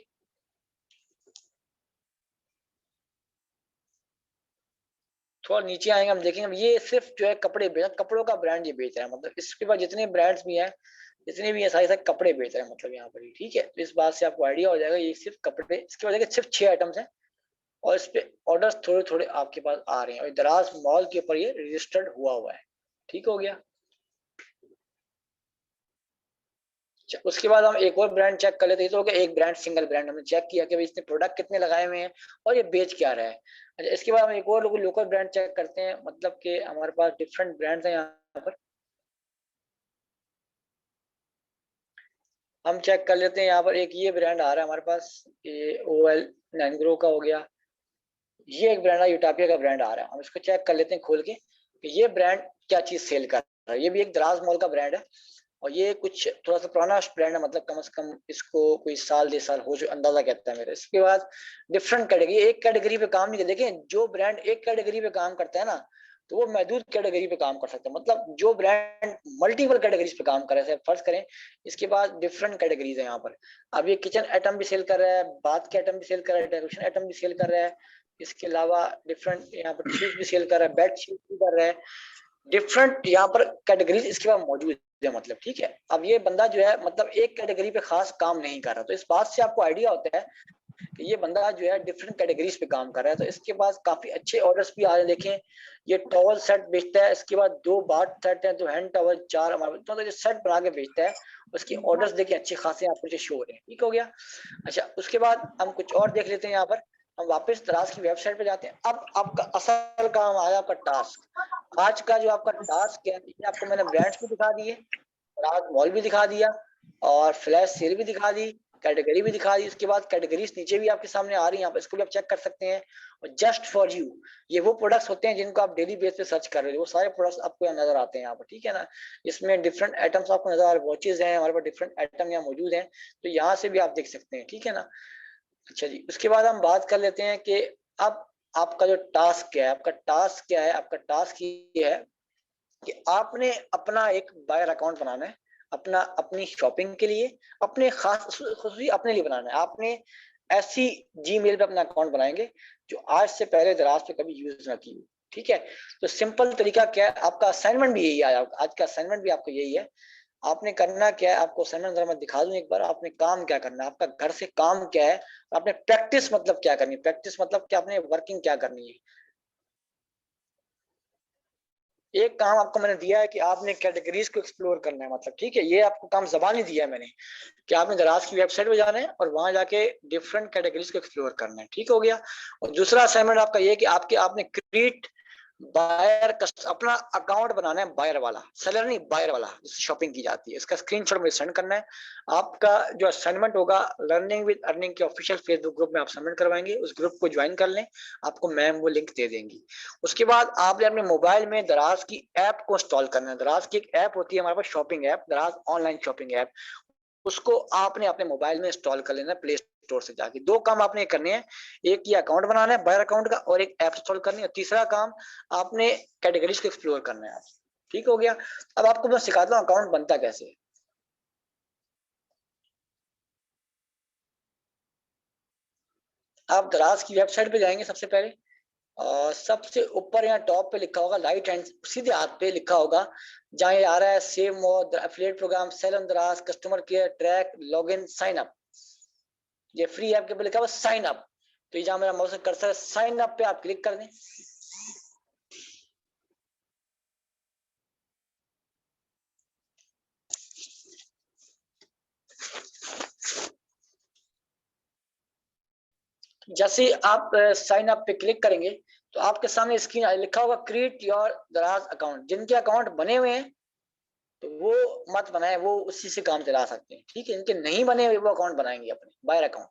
थोड़ा नीचे आएंगे, हम देखेंगे ये सिर्फ जो है कपड़े बेच, कपड़ों का ब्रांड ये बेच रहा है, मतलब इसके पास जितने ब्रांड्स भी हैं, जितने भी है सारे सारे कपड़े बेच रहे हैं, मतलब यहाँ पर ही। ठीक है, तो इस बात से आपको आइडिया हो जाएगा ये सिर्फ कपड़े, इसके बाद देखिए सिर्फ 6 आइटम्स हैं और इस पे ऑर्डर्स थोड़े थोड़े आपके पास आ रहे हैं, और दराज मॉल के ऊपर ये रजिस्टर्ड हुआ है। ठीक हो गया। उसके बाद हम एक और ब्रांड चेक कर लेते हैं, तो हो गया एक ब्रांड, सिंगल ब्रांड हमने चेक किया कि भाई इसने प्रोडक्ट कितने लगाए हुए हैं और ये बेच क्या रहा है। अच्छा, इसके बाद हम एक और लोकल ब्रांड चेक करते हैं, मतलब कि हमारे पास डिफरेंट ब्रांड्स हैं यहाँ पर। हम चेक कर लेते हैं यहाँ पर, एक ये ब्रांड आ रहा है हमारे पास, ये OL नैनग्रो का हो गया। ये एक ब्रांड है, यूटापिया का ब्रांड आ रहा है, हम इसको चेक कर लेते हैं खोल के कि ये ब्रांड क्या चीज सेल कर रहा है। ये भी एक दराज मॉल का ब्रांड है और ये कुछ थोड़ा सा पुराना ब्रांड है, मतलब कम से कम इसको कोई साल 1.5 साल हो, जो अंदाजा कहता है मेरा। इसके बाद डिफरेंट कैटेगरी, एक कैटेगरी पे काम नहीं कर, देखें जो ब्रांड एक कैटेगरी पे काम करता है ना, तो वो महदूद कैटेगरी पे काम कर सकते हैं, मतलब जो ब्रांड मल्टीपल कैटेगरीज पे काम कर रहे हैं, फर्ज करें। इसके बाद डिफरेंट कैटेगरीज है यहाँ पर। अब ये किचन आइटम भी सेल कर रहा है, बाथ के आइटम भी सेल कर रहा है, डेकोरेशन आइटम भी सेल कर रहा है। इसके अलावा डिफरेंट यहाँ पर टिश्यूज भी सेल कर रहा है, बेड शीट भी कर रहा है, डिफरेंट यहाँ पर कैटेगरीज इसके पास मौजूद है, मतलब ठीक है। अब ये बंदा जो है मतलब एक कैटेगरी पे खास काम नहीं कर रहा, तो इस बात से आपको आइडिया होता है कि ये बंदा जो है डिफरेंट कैटेगरीज पे काम कर रहा है। तो इसके पास काफी अच्छे ऑर्डर्स भी आ रहे हैं। देखें ये टॉवल सेट बेचता है, इसके बाद 2 बाथ सेट है, 2 हैंड टॉवल, 4 हमारे तो जो सेट बना के बेचता है, उसके ऑर्डर्स देखिए अच्छे खासे आपको शो हो रहे हैं। ठीक हो गया। अच्छा, उसके बाद हम कुछ और देख लेते हैं यहाँ पर। हम वापस दराज की वेबसाइट पे जाते हैं। अब आपका असल काम आया, आपका टास्क। आज का जो आपका टास्क है, ये आपको मैंने ब्रांड्स भी दिखा दिए, दराज मॉल भी दिखा दिया और फ्लैश सेल भी दिखा दी, कैटेगरी भी दिखा दी। उसके बाद कैटेगरीज नीचे भी आपके सामने आ रही है, यहाँ पर इसको भी आप चेक कर सकते हैं। और जस्ट फॉर यू, ये वो प्रोडक्ट्स होते हैं जिनको आप डेली बेस पे सर्च कर रहे हो, वो सारे प्रोडक्ट्स आपको यहाँ नजर आते हैं यहाँ पर। ठीक है ना, इसमें डिफरेंट आइटम्स आपको नजर आ रहे, वॉचेज हैं हमारे पास, डिफरेंट आइटम यहाँ मौजूद हैं, तो यहाँ से भी आप देख सकते हैं। ठीक है ना। अच्छा जी, उसके बाद हम बात कर लेते हैं कि अब आपका जो टास्क क्या है, आपका टास्क क्या है। आपका टास्क ये है कि आपने अपना एक बायर अकाउंट बनाना है, अपना अपनी शॉपिंग के लिए, अपने खास खुद ही अपने लिए बनाना है। आपने ऐसी जीमेल पे अपना अकाउंट बनाएंगे जो आज से पहले दराज पे कभी यूज ना की हो। ठीक है, तो सिंपल तरीका क्या है, आपका असाइनमेंट भी यही है, आज का असाइनमेंट भी आपको यही है। आपने करना क्या है, आपको असाइनमेंट जरा मैं दिखा दूं एक बार। आपने काम क्या करना है, आपका घर से काम क्या है, आपने प्रैक्टिस मतलब क्या करनी है, प्रैक्टिस मतलब क्या, आपने वर्किंग क्या करनी है। एक काम आपको मैंने दिया है कि आपने कैटेगरीज को एक्सप्लोर करना है, मतलब ठीक है, ये आपको काम जबानी दिया है मैंने कि आपने दराज की वेबसाइट पे जाना है और वहां जाके डिफरेंट कैटेगरीज को एक्सप्लोर करना है। ठीक हो गया। और दूसरा असाइनमेंट आपका ये कि आपने क्रिएट बायर अपना अकाउंट बनाना है, बायर वाला, सेलर नहीं बायर वाला, जिससे शॉपिंग की जाती है। इसका स्क्रीनशॉट मुझे सेंड करना है। आपका जो असाइनमेंट होगा लर्निंग विद अर्निंग के ऑफिशियल फेसबुक ग्रुप में आप सबमिट करवाएंगे, उस ग्रुप को ज्वाइन कर लें, आपको मैम वो लिंक दे देंगी। उसके बाद आपने अपने मोबाइल में दराज की ऐप को इंस्टॉल करना है। दराज की एक ऐप होती है हमारे पास, शॉपिंग ऐप, दराज ऑनलाइन शॉपिंग ऐप, उसको आपने अपने मोबाइल में इंस्टॉल कर लेना है प्ले स्टोर से जाके। 2 काम आपने करने हैं, एक ये अकाउंट बनाना है बायर अकाउंट का, और एक ऐप इंस्टॉल करनी है। तीसरा काम आपने कैटेगरीज को एक्सप्लोर करना है। ठीक हो गया। अब आपको मैं सिखाता हूँ अकाउंट बनता कैसे है। आप दराज की वेबसाइट पे जाएंगे सबसे पहले, और सबसे ऊपर यहाँ टॉप पे लिखा होगा, राइट हैंड सीधे हाथ पे लिखा होगा, जहाँ ये आ रहा है save more affiliate program, sale on Daraz, customer care, track, login, sign up. ये फ्री ऐप के ऊपर लिखा हुआ साइन अप, तो ये जहाँ मेरा माउस कर्सर है, साइन अप पे आप क्लिक कर दें। जैसे ही आप साइन अप पे क्लिक करेंगे तो आपके सामने स्क्रीन लिखा होगा क्रिएट योर दराज अकाउंट। जिनके अकाउंट बने हुए हैं तो वो मत बनाए, वो उसी से काम चला सकते हैं, ठीक है। इनके नहीं बने हुए वो अकाउंट बनाएंगे अपने बायर अकाउंट।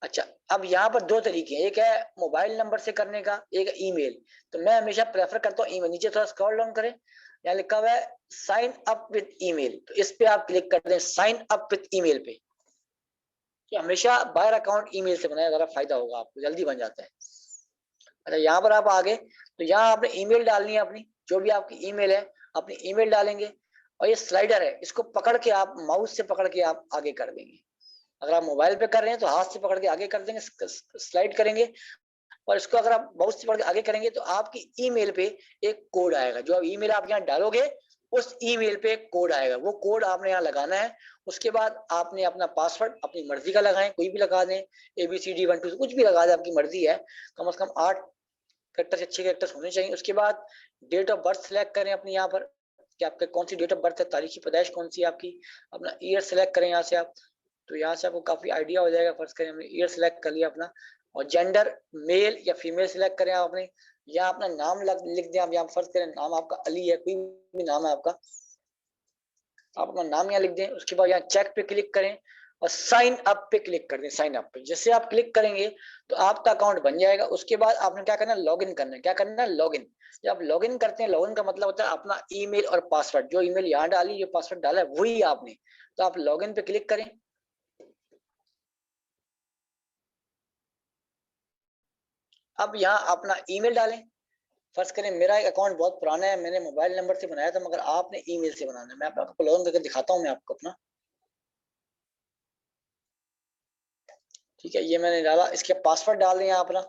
अच्छा, अब यहाँ पर दो तरीके हैं, एक है मोबाइल नंबर से करने का, एक है ईमेल। तो मैं हमेशा प्रेफर करता हूँ ईमेल। नीचे थोड़ा स्क्रॉल डाउन करें, यहाँ लिखा हुआ है साइन अप विद ईमेल, तो इस पे आप क्लिक कर दें साइन अप विद ईमेल पे। कि हमेशा बायर अकाउंट ईमेल से बनाया, ज्यादा फायदा होगा आपको, जल्दी बन जाता है। अच्छा, यहाँ पर आप आगे, तो यहाँ आपने ईमेल डालनी है अपनी, जो भी आपकी ईमेल है अपनी ईमेल डालेंगे। और ये स्लाइडर है, इसको पकड़ के आप माउस से पकड़ के आप आगे कर देंगे। अगर आप मोबाइल पे कर रहे हैं तो हाथ से पकड़ के आगे कर देंगे, स्लाइड करेंगे। और इसको अगर आप माउस से पकड़ के आगे करेंगे तो आपकी ईमेल पे एक कोड आएगा। जो ईमेल आप यहाँ डालोगे उस ईमेल पे एक कोड आएगा, वो कोड आपने यहाँ लगाना है। उसके बाद आपने अपना पासवर्ड अपनी मर्जी का लगाएं, कोई भी लगा दें, ABCD 1 2 कुछ भी लगा दें, आपकी मर्जी है। कम से कम 8 कैरेक्टर से 6 कैरेक्टर्स होने चाहिए। उसके बाद डेट ऑफ बर्थ सिलेक्ट करें अपनी यहाँ पर, कि आपके कौन सी डेट ऑफ बर्थ है, तारीखी पैदाइश कौन सी है आपकी। अपना ईयर सिलेक्ट करें यहाँ से आप, तो यहाँ से आपको काफी आइडिया हो जाएगा। फर्स्ट करें हमने ईयर सिलेक्ट कर लिया अपना, और जेंडर मेल या फीमेल सिलेक्ट करें आप अपने। या अपना नाम लिख दें आप यहाँ। फर्स्ट करें नाम आपका अली है, कोई भी नाम है आपका, आप अपना नाम यहाँ लिख दें। उसके बाद यहाँ चेक पे क्लिक करें और साइन अप पे क्लिक कर दें। साइन अप पे जैसे आप क्लिक करेंगे तो आपका अकाउंट बन जाएगा। उसके बाद आपने क्या करना है, लॉग इन करना है। क्या करना है, लॉग इन। जब आप लॉग इन करते हैं, लॉग इन का मतलब होता है अपना ईमेल और पासवर्ड, जो ईमेल यहाँ डाली, जो पासवर्ड डाला है वही आपने। तो आप लॉग इन पे क्लिक करें। अब यहाँ अपना ईमेल डालें। फर्ज करें मेरा एक अकाउंट बहुत पुराना है, मैंने मोबाइल नंबर से बनाया था, मगर आपने ईमेल से बनाना है। मैं आपको लॉग इन करके दिखाता हूँ मैं आपको अपना, ठीक है। ये मैंने डाला, इसके पासवर्ड डाल दें आप अपना।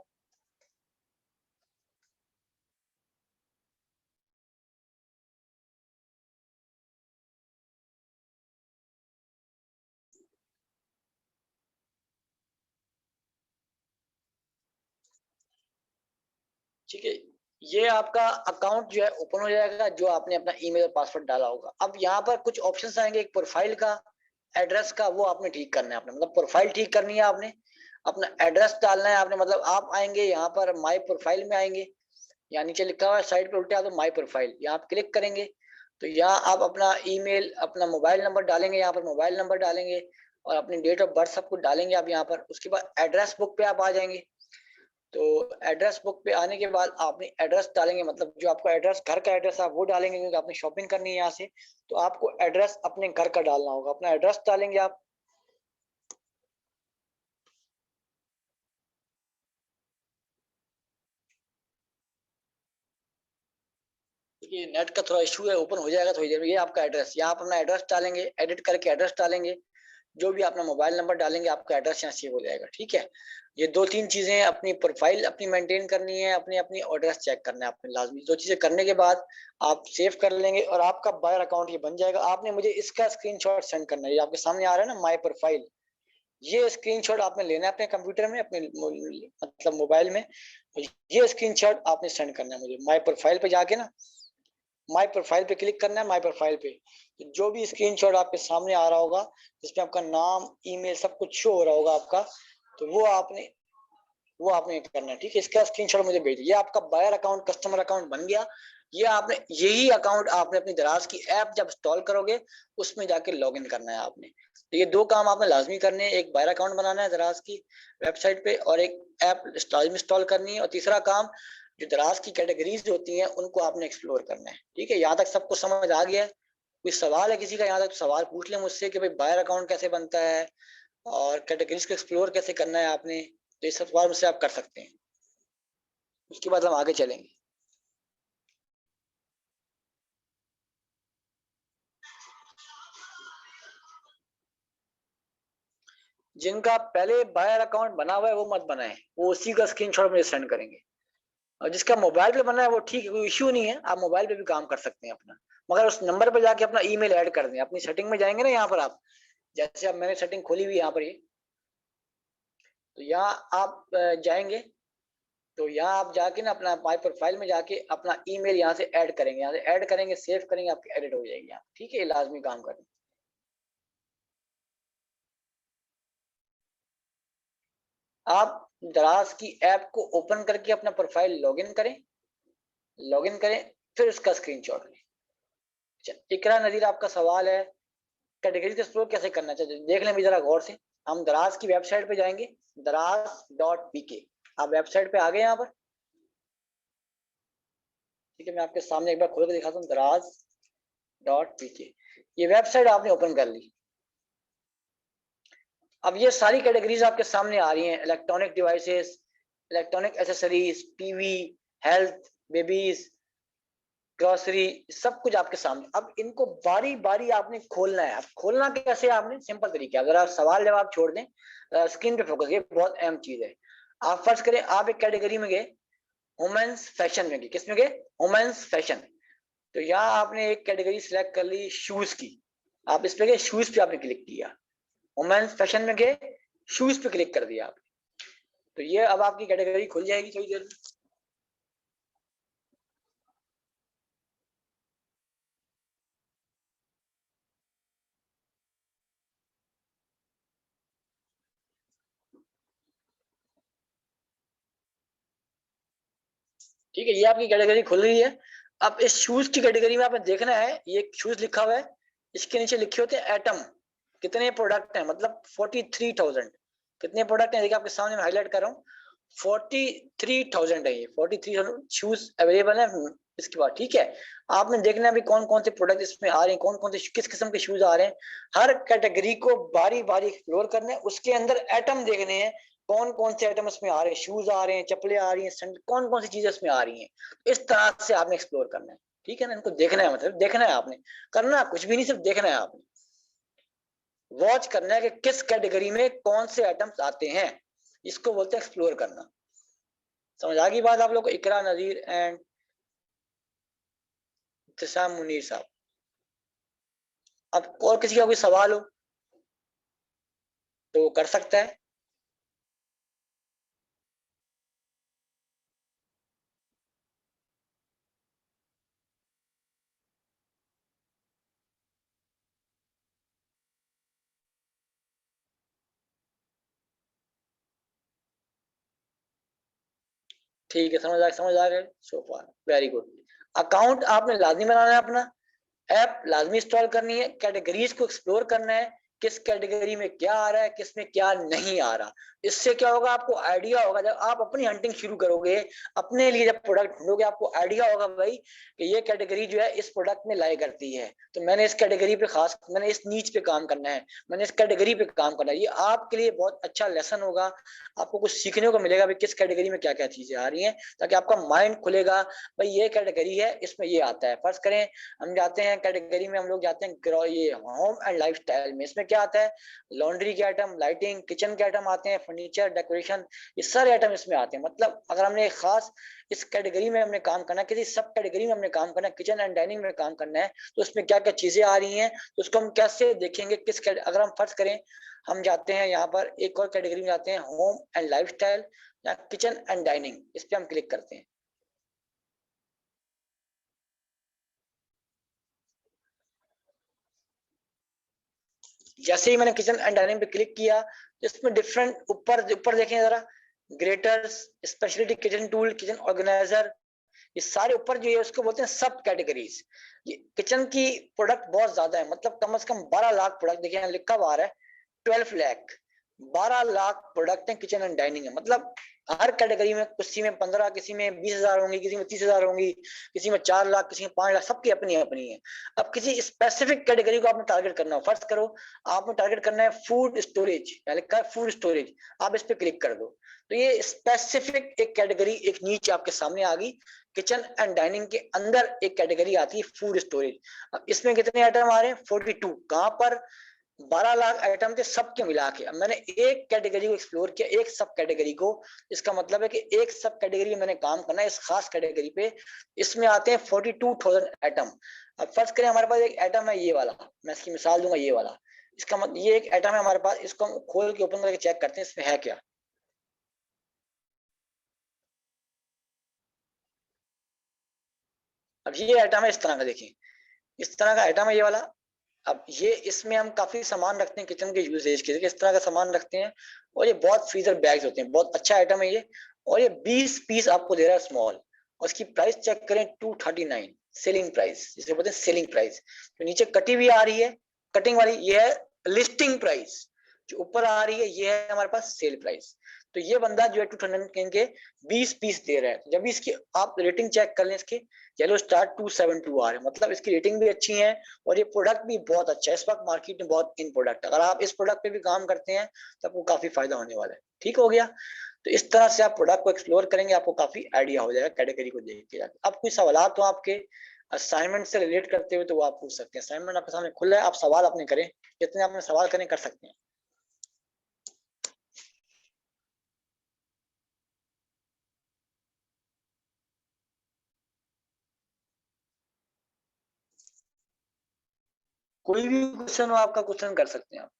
ठीक है, ये आपका अकाउंट जो है ओपन हो जाएगा, जो आपने अपना ईमेल और पासवर्ड डाला होगा। अब यहाँ पर कुछ ऑप्शंस आएंगे, एक प्रोफाइल का, एड्रेस का, वो आपने ठीक करना है आपने, मतलब प्रोफाइल ठीक करनी है आपने। अपना एड्रेस डालना है आपने, मतलब आप आएंगे यहाँ पर माई प्रोफाइल में आएंगे। यहाँ नीचे लिखा हुआ है साइड पे उल्टे, तो माई प्रोफाइल, यहाँ आप क्लिक करेंगे तो यहाँ आप अपना ईमेल अपना मोबाइल नंबर डालेंगे। यहाँ पर मोबाइल नंबर डालेंगे और अपनी डेट ऑफ बर्थ सब कुछ डालेंगे आप यहाँ पर। उसके बाद एड्रेस बुक पे आप आ जाएंगे। तो एड्रेस बुक पे आने के बाद आपने एड्रेस डालेंगे, मतलब जो आपका एड्रेस, घर का एड्रेस आप वो डालेंगे, क्योंकि आपने शॉपिंग करनी है यहाँ से। तो आपको एड्रेस अपने घर का डालना होगा, अपना एड्रेस डालेंगे आप। ये नेट का थोड़ा इशू है, ओपन हो जाएगा थोड़ी देर में। ये आपका एड्रेस, यहाँ आप अपना एड्रेस डालेंगे, एडिट करके एड्रेस डालेंगे। जो भी अपना मोबाइल नंबर डालेंगे आपका एड्रेस यहाँ सेव हो जाएगा, ठीक है। ये 2 3 चीजें, अपनी प्रोफाइल अपनी मेंटेन करनी है, अपनी अपनी एड्रेस चेक करना है आपने लाजमी। 2 चीजें करने के बाद आप सेव कर लेंगे और आपका बायर अकाउंट ये बन जाएगा। आपने मुझे इसका स्क्रीनशॉट सेंड करना है, ये आपके सामने आ रहा है ना माई प्रोफाइल। ये स्क्रीनशॉट आपने लेना है अपने कंप्यूटर में, अपने मतलब मोबाइल में। ये स्क्रीनशॉट आपने सेंड करना है मुझे। माई प्रोफाइल पे जाके ना, माई प्रोफाइल पे क्लिक करना है। माई प्रोफाइल पे तो जो भी स्क्रीनशॉट आपके सामने आ रहा होगा, जिसमें आपका नाम ईमेल सब कुछ शो हो रहा होगा आपका, तो वो आपने करना है, ठीक है। इसका स्क्रीनशॉट मुझे भेजिए। ये आपका बायर अकाउंट, कस्टमर अकाउंट बन गया। ये आपने, यही अकाउंट आपने अपनी दराज की ऐप जब इंस्टॉल करोगे उसमें जाके लॉगिन करना है आपने। तो ये 2 काम आपने लाजमी करने हैं, एक बायर अकाउंट बनाना है दराज की वेबसाइट पे, और एक ऐप इंस्टॉल करनी है। और तीसरा काम, जो दराज की कैटेगरीज होती हैं उनको आपने एक्सप्लोर करना है, ठीक है। यहाँ तक सबको समझ आ गया है? कोई सवाल है किसी का यहाँ तक, तो सवाल पूछ ले मुझसे कि भाई बायर अकाउंट कैसे बनता है और कैटेगरीज को एक्सप्लोर कैसे करना है आपने। तो ये सब सवाल मुझसे आप कर सकते हैं, उसके बाद हम आगे चलेंगे। जिनका पहले बायर अकाउंट बना हुआ है वो मत बनाए, वो उसी का स्क्रीनशॉट मुझे सेंड करेंगे। और जिसका मोबाइल पे बना है वो ठीक है, कोई इश्यू नहीं है, आप मोबाइल पे भी काम कर सकते हैं अपना। मगर उस नंबर पे जाके अपना ईमेल ऐड कर दें। अपनी सेटिंग में जाएंगे ना यहाँ पर आप, जैसे अब मैंने सेटिंग खोली हुई यहाँ पर, ये तो यहाँ आप जाएंगे। तो यहाँ आप जाके ना अपना माई प्रोफाइल में जाके अपना ईमेल यहाँ से ऐड करेंगे, यहाँ से ऐड करेंगे, सेव करेंगे, आपकी एडिट हो जाएगी यहाँ, ठीक है। ये लाजमी काम करें। आप दराज की ऐप को ओपन करके अपना प्रोफाइल लॉगिन करें, फिर उसका स्क्रीनशॉट लें। अच्छा, इकरा नजीर आपका सवाल है कैटेगरी एक्सप्लोर कैसे करना चाहिए, देख लें जरा गौर से। हम दराज की वेबसाइट पे जाएंगे, दराज.pk। आप वेबसाइट पे आ गए यहाँ पर, ठीक है। मैं आपके सामने एक बार खोल के दिखाता हूँ, दराज.pk। ये वेबसाइट आपने ओपन कर ली। अब ये सारी कैटेगरीज आपके सामने आ रही हैं, electronic devices, electronic accessories, TV, health, babies, grocery, सब कुछ आपके सामने। अब इनको बारी बारी आपने खोलना है। अब खोलना कैसे आपने, सिंपल तरीका, अगर आप सवाल जवाब छोड़ दें, स्क्रीन पे फोकस, ये बहुत अहम चीज है। आप फर्ज करें आप एक कैटेगरी में गए, वुमेन्स फैशन में गए। किस में गए? Women's fashion. तो यहाँ आपने एक कैटेगरी सिलेक्ट कर ली शूज की। आप इस पे गए, शूज पे आपने क्लिक किया, वुमेन्स फैशन में गए, शूज पे क्लिक कर दिया आप। तो ये अब आपकी कैटेगरी खुल जाएगी थोड़ी देर में। ठीक है, ये आपकी कैटेगरी खुल रही है। अब इस शूज की कैटेगरी में आपने देखना है, ये शूज लिखा हुआ है, इसके नीचे लिखे होते हैं एटम, कितने प्रोडक्ट हैं, मतलब 43,000। कितने प्रोडक्ट हैं देखिए आपके सामने, मैं हाईलाइट कर रहा हूँ, 43,000 है। ये 43,000 शूज अवेलेबल है इसके बाद। ठीक है, आपने देखना है अभी कौन कौन से प्रोडक्ट इसमें आ रहे हैं, कौन कौन से किस किस्म के शूज आ रहे हैं। हर कैटेगरी को बारी बारी एक्सप्लोर करना है, उसके अंदर एटम देखने हैं, कौन कौन से आइटम इसमें आ रहे हैं, शूज आ रहे हैं, चप्पलें आ रही हैं, कौन कौन सी चीजें इसमें आ रही हैं। इस तरह से आपने एक्सप्लोर करना है। ठीक है ना, इनको देखना है, मतलब देखना है आपने, करना कुछ भी नहीं, सिर्फ देखना है आपने, वॉच करना है कि किस कैटेगरी में कौन से आइटम्स आते हैं। इसको बोलते हैं एक्सप्लोर करना। समझ आ गई बात आप लोग को? इकरा नजीर एंड इत्तिसाम मुनीर साहब, अब और किसी का कोई सवाल हो तो वो कर सकता है। ठीक है, समझ आ गए सो फार, वेरी गुड। अकाउंट आपने लाजमी बनाना है अपना, ऐप लाजमी इंस्टॉल करनी है, कैटेगरीज को एक्सप्लोर करना है, किस कैटेगरी में क्या आ रहा है, किस में क्या नहीं आ रहा। इससे क्या होगा, आपको आइडिया होगा, जब आप अपनी हंटिंग शुरू करोगे, अपने लिए जब प्रोडक्ट ढूंढोगे, आपको आइडिया होगा भाई कि ये कैटेगरी जो है इस प्रोडक्ट में लाई करती है, तो मैंने इस कैटेगरी पे खास, मैंने इस नीच पे काम करना है, मैंने इस कैटेगरी पे काम करना है। ये आपके लिए बहुत अच्छा लेसन होगा, आपको कुछ सीखने को मिलेगा भाई किस कैटेगरी में क्या क्या चीजें आ रही हैं, ताकि आपका माइंड खुलेगा। भाई ये कैटेगरी है, इसमें ये आता है। फर्ज करें हम जाते हैं कैटेगरी में, हम लोग जाते हैं ये होम एंड लाइफस्टाइल में, इसमें क्या आता है, लॉन्ड्री के आइटम, लाइटिंग, किचन के आइटम आते हैं, फर्नीचर, डेकोरेशन, ये सारे आइटम इसमें आते हैं। मतलब अगर हमने एक खास इस कैटेगरी में हमने काम करना है, किसी सब कैटेगरी में हमने काम करना है, किचन एंड डाइनिंग में काम करना है, तो उसमें क्या क्या चीजें आ रही हैं, तो उसको हम कैसे देखेंगे, अगर हम फर्ज करें हम जाते हैं यहाँ पर एक और कैटेगरी में जाते हैं, होम एंड लाइफस्टाइल या किचन एंड डाइनिंग, इस पे हम क्लिक करते हैं। जैसे ही मैंने किचन एंड डाइनिंग पे क्लिक किया, तो इसमें डिफरेंट, ऊपर ऊपर देखें जरा, graters, speciality kitchen tool, kitchen organiser, ये सारे ऊपर जो है उसको बोलते हैं सब कैटेगरीज। ये किचन की प्रोडक्ट बहुत ज्यादा है, मतलब कम से कम 12 लाख प्रोडक्ट, देखिए यहाँ लिखा हुआ है 12 लाख, 12 लाख प्रोडक्ट है किचन एंड डाइनिंग है। मतलब हर कैटेगरी में, किसी में 15, किसी में 20,000 होंगी, किसी में 30,000 होंगी, किसी में 4 लाख, किसी में 5 लाख, सबकी अपनी अपनी है। अब किसी स्पेसिफिक कैटेगरी को आपने टारगेट करना हो, फर्ज करो आपने टारगेट करना है फूड स्टोरेज, लिखा है फूड स्टोरेज, आप इस पे क्लिक कर दो, तो ये स्पेसिफिक एक कैटेगरी, एक नीच आपके सामने आ गई। किचन एंड डाइनिंग के अंदर एक कैटेगरी आती है फूड स्टोरेज। अब इसमें कितने आइटम आ रहे हैं, 42। कहां पर? 12 लाख आइटम थे सबके मिला के। अब मैंने एक कैटेगरी को एक्सप्लोर किया, एक सब कैटेगरी को, इसका मतलब है कि एक सब कैटेगरी में मैंने काम करना है इस खास कैटेगरी पे। इसमें आते हैं 42,000 आइटम। अब फर्ज करें हमारे पास एक आइटम है ये वाला, मैं इसकी मिसाल दूंगा, ये वाला, इसका मतलब ये एक आइटम है हमारे पास, इसको हम खोल के ओपन करके चेक करते हैं इसमें है क्या। अब ये आइटम है इस तरह का, देखिए इस तरह का आइटम है ये वाला, अब ये इसमें हम काफी सामान रखते हैं किचन के यूजेज के लिए, इस तरह का सामान रखते हैं, और ये बहुत फ्रीजर बैग्स होते हैं, बहुत अच्छा आइटम है ये। और ये 20 पीस आपको दे रहा है स्मॉल, और इसकी प्राइस चेक करें 239 सेलिंग प्राइस, जिसे बोलते हैं सेलिंग प्राइस। तो नीचे कटी हुई आ रही है, कटिंग वाली ये है लिस्टिंग प्राइस, जो ऊपर आ रही है ये है हमारे पास सेल प्राइस। तो ये बंदा जो है 239 के 20 पीस दे रहा है। जब भी इसकी आप रेटिंग चेक कर लें, इसकी येलो स्टार 272 आ रहे हैं, मतलब इसकी रेटिंग भी अच्छी है, और ये प्रोडक्ट भी बहुत अच्छा है। इस वक्त मार्केट में बहुत इन प्रोडक्ट, अगर आप इस प्रोडक्ट पे भी काम करते हैं तो आपको काफी फायदा होने वाला है। ठीक हो गया। तो इस तरह से आप प्रोडक्ट को एक्सप्लोर करेंगे, आपको काफी आइडिया हो जाएगा कैटेगरी को देख के। अब कोई सवाल तो आपके असाइनमेंट से रिलेट करते हुए तो वो आप पूछ सकते हैं। असाइनमेंट आपके सामने खुला है, आप सवाल अपने करें, जितने आपने सवाल करें कर सकते हैं। कोई भी क्वेश्चन हो आपका, क्वेश्चन कर सकते हैं आप।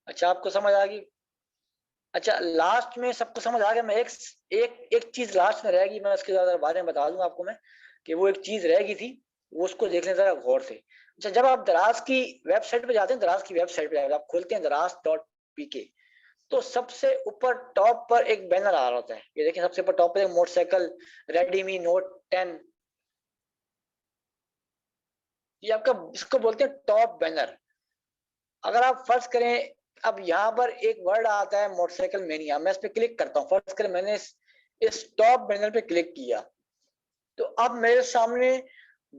अच्छा, आपको समझ आ गई। अच्छा, लास्ट में सबको समझ आ गया। मैं एक एक एक चीज लास्ट में रहेगी, मैं उसके बारे में बता दूंगा आपको मैं, कि वो एक चीज रह गई थी, वो उसको देख लें जरा गौर से। अच्छा, जब आप दराज की वेबसाइट पे जाते हैं, दराज की वेबसाइट पे आप खोलते हैं दराज.pk, तो सबसे ऊपर टॉप पर एक बैनर आ रहा होता है, ये देखिए सबसे ऊपर टॉप पर एक मोटरसाइकिल रेडमी नोट 10, ये आपका इसको बोलते हैं टॉप बैनर। अगर आप फर्ज करें, अब यहाँ पर एक वर्ड आता है मोटरसाइकिल मैनिया, मैं इस पे क्लिक करता हूँ, फर्ज करें मैंने इस टॉप बैनर पे क्लिक किया, तो अब मेरे सामने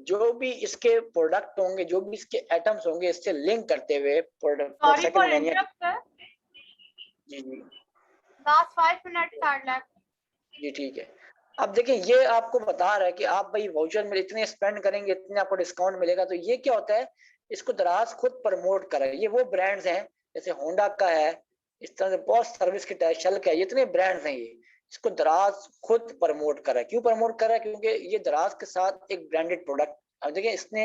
जो भी इसके प्रोडक्ट होंगे, जो भी इसके आइटम्स होंगे, इससे लिंक करते हुए sorry motorcycle for mania. Interrupt sir, जी जी लास्ट 5 मिनट स्टार्ट लैक। जी, ठीक है। अब देखिए, ये आपको बता रहा है कि आप भाई वाउचर में इतने स्पेंड करेंगे, इतने आपको डिस्काउंट मिलेगा। तो ये क्या होता है, इसको दराज खुद प्रमोट कर रहा है। ये वो ब्रांड्स हैं, जैसे होंडा का है, इस तरह से बहुत सर्विस की टाइप शेल का है, इतने ब्रांड्स हैं ये, इसको दराज खुद प्रमोट कर रहा है। क्यों प्रमोट कर रहा है? क्योंकि ये दराज के साथ एक ब्रांडेड प्रोडक्ट। अब देखिए, इसने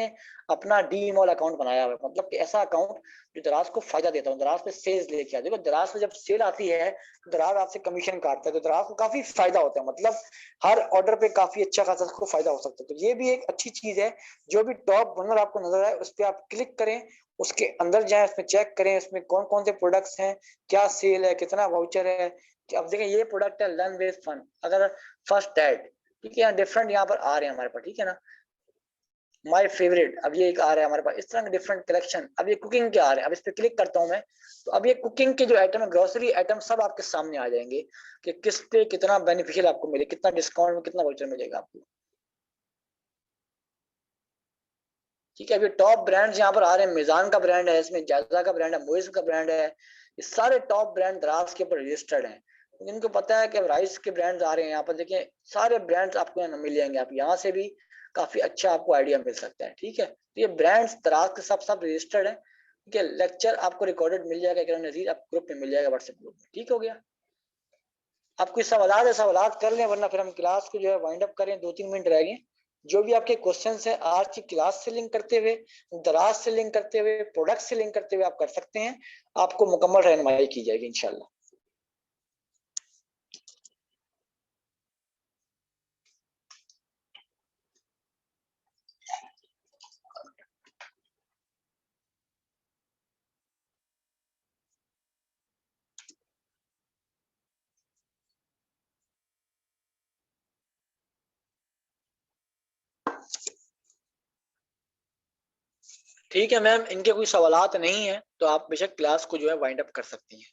अपना डीमॉल अकाउंट बनाया हुआ है, मतलब कि ऐसा अकाउंट जो दराज को फायदा देता है, दराज पे सेल्स लेके आता है। देखो, दराज पे जब सेल आती है, दराज आपसे कमीशन काटता है, तो दराज को काफी फायदा होता है, मतलब हर ऑर्डर पे काफी अच्छा खासा उसको फायदा हो सकता है। तो ये भी एक अच्छी चीज है। जो भी टॉप बनर आपको नजर आए, उस पर आप क्लिक करें, उसके अंदर जाएं, उसमें चेक करें उसमें कौन कौन से प्रोडक्ट्स हैं, क्या सेल है, कितना वाउचर है। अब देखिए, ये प्रोडक्ट है लर्न बेस्ड फन, अगर फर्स्ट एड, ठीक है, डिफरेंट यहाँ पर आ रहे हैं हमारे पास, ठीक है ना। माय फेवरेट, अब ये एक आ रहा है हमारे पास, इस तरह के डिफरेंट कलेक्शन। अब ये कुकिंग के आ रहे हैं, अब इस पे क्लिक करता हूं मैं, तो अब ये कुकिंग के जो आइटम है, ग्रोसरी आइटम, सब आपके सामने आ जाएंगे कि किस पे कितना बेनिफिशियल आपको मिले, कितना डिस्काउंट में कितना वाउचर मिलेगा आपको। ठीक है, अभी टॉप ब्रांड्स यहाँ पर आ रहे हैं, मिजान का ब्रांड है, इसमें जायजा का ब्रांड है, मोइज का ब्रांड है, ये सारे टॉप ब्रांड दराज के ऊपर रजिस्टर्ड हैं। इनको पता है कि राइस के ब्रांड्स आ रहे हैं यहाँ पर, देखिए सारे ब्रांड्स आपको यहाँ मिल जाएंगे, आप यहाँ से भी काफी अच्छा आपको आइडिया मिल सकता है। ठीक है, तो ये ब्रांड्स दराज के सब रजिस्टर्ड है। ठीक है, लेक्चर आपको रिकॉर्डेड मिल जाएगा, नजीर आप ग्रुप में मिल जाएगा, व्हाट्सएप ग्रुप में। ठीक हो गया। आप कोई सवाल है, सवाल कर लें, वरना फिर हम क्लास को जो है वाइंड अप करें, 2-3 मिनट रह गए। जो भी आपके क्वेश्चंस है आज की क्लास से लिंक करते हुए, दराज से लिंक करते हुए, प्रोडक्ट से लिंक करते हुए आप कर सकते हैं, आपको मुकम्मल रहनुमाई की जाएगी इंशाल्लाह। ठीक है मैम, इनके कोई सवालात नहीं है तो आप बेशक क्लास को जो है वाइंड अप कर सकती हैं।